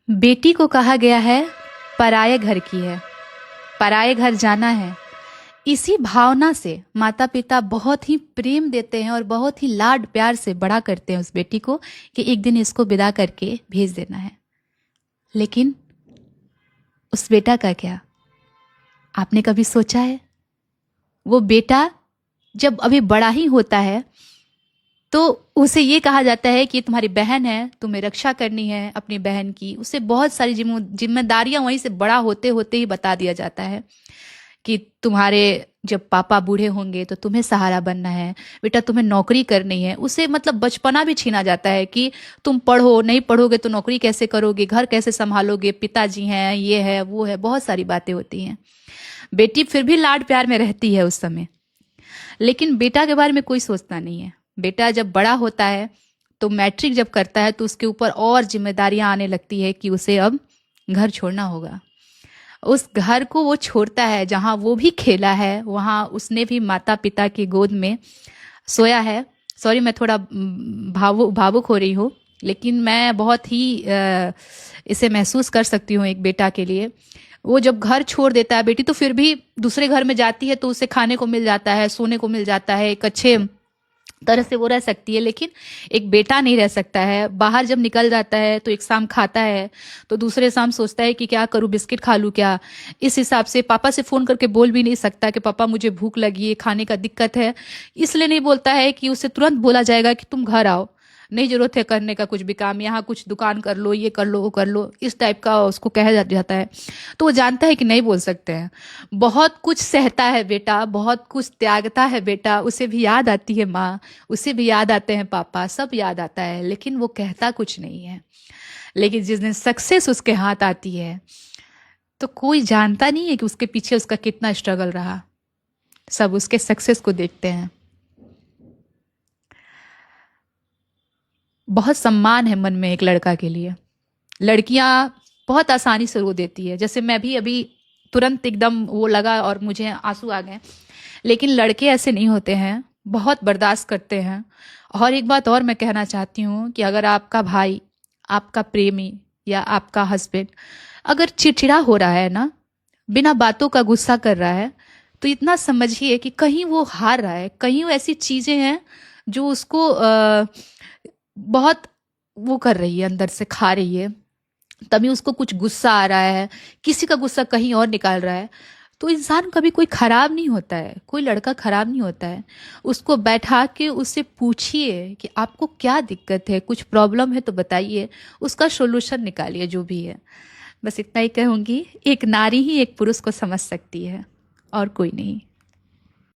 बेटी को कहा गया है पराये घर की है, पराये घर जाना है। इसी भावना से माता पिता बहुत ही प्रेम देते हैं और बहुत ही लाड प्यार से बड़ा करते हैं उस बेटी को कि एक दिन इसको विदा करके भेज देना है। लेकिन उस बेटा का क्या, आपने कभी सोचा है? वो बेटा जब अभी बड़ा ही होता है तो उसे ये कहा जाता है कि तुम्हारी बहन है, तुम्हें रक्षा करनी है अपनी बहन की। उसे बहुत सारी जिम्मेदारियां वहीं से बड़ा होते होते ही बता दिया जाता है कि तुम्हारे जब पापा बूढ़े होंगे तो तुम्हें सहारा बनना है, बेटा तुम्हें नौकरी करनी है। उसे मतलब बचपना भी छीना जाता है कि तुम पढ़ो, नहीं पढ़ोगे तो नौकरी कैसे करोगे, घर कैसे संभालोगे, पिताजी हैं, ये है वो है, बहुत सारी बातें होती हैं। बेटी फिर भी लाड प्यार में रहती है उस समय, लेकिन बेटा के बारे में कोई सोचता नहीं है। बेटा जब बड़ा होता है तो मैट्रिक जब करता है तो उसके ऊपर और जिम्मेदारियां आने लगती है कि उसे अब घर छोड़ना होगा। उस घर को वो छोड़ता है जहाँ वो भी खेला है, वहाँ उसने भी माता पिता की गोद में सोया है। सॉरी, मैं थोड़ा भावुक हो रही हूँ, लेकिन मैं बहुत ही इसे महसूस कर सकती हूँ एक बेटा के लिए। वो जब घर छोड़ देता है, बेटी तो फिर भी दूसरे घर में जाती है तो उसे खाने को मिल जाता है, सोने को मिल जाता है, एक अच्छे तरह से वो रह सकती है। लेकिन एक बेटा नहीं रह सकता है। बाहर जब निकल जाता है तो एक शाम खाता है तो दूसरे शाम सोचता है कि क्या करूं, बिस्किट खा लूं क्या। इस हिसाब से पापा से फोन करके बोल भी नहीं सकता कि पापा मुझे भूख लगी है, खाने का दिक्कत है। इसलिए नहीं बोलता है कि उसे तुरंत बोला जाएगा कि तुम घर आओ, नहीं जरूरत है करने का कुछ भी काम, यहाँ कुछ दुकान कर लो, ये कर लो, वो कर लो, इस टाइप का उसको कहा जाता है। तो वो जानता है कि नहीं बोल सकते हैं। बहुत कुछ सहता है बेटा, बहुत कुछ त्यागता है बेटा। उसे भी याद आती है माँ, उसे भी याद आते हैं पापा, सब याद आता है, लेकिन वो कहता कुछ नहीं है। लेकिन जिस दिन सक्सेस उसके हाथ आती है तो कोई जानता नहीं है कि उसके पीछे उसका कितना स्ट्रगल रहा। सब उसके सक्सेस को देखते हैं। बहुत सम्मान है मन में एक लड़का के लिए। लड़कियां बहुत आसानी से रो देती है, जैसे मैं भी अभी तुरंत एकदम वो लगा और मुझे आंसू आ गए। लेकिन लड़के ऐसे नहीं होते हैं, बहुत बर्दाश्त करते हैं। और एक बात और मैं कहना चाहती हूँ कि अगर आपका भाई, आपका प्रेमी या आपका हस्बैंड अगर चिड़चिड़ा हो रहा है ना, बिना बातों का गुस्सा कर रहा है, तो इतना समझिए कि कहीं वो हार रहा है, कहीं वो ऐसी चीजें हैं जो उसको बहुत वो कर रही है, अंदर से खा रही है। तभी उसको कुछ गुस्सा आ रहा है, किसी का गुस्सा कहीं और निकाल रहा है। तो इंसान कभी कोई खराब नहीं होता है, कोई लड़का खराब नहीं होता है। उसको बैठा के उससे पूछिए कि आपको क्या दिक्कत है, कुछ प्रॉब्लम है तो बताइए, उसका सोल्यूशन निकालिए जो भी है। बस इतना ही कहूँगी, एक नारी ही एक पुरुष को समझ सकती है और कोई नहीं।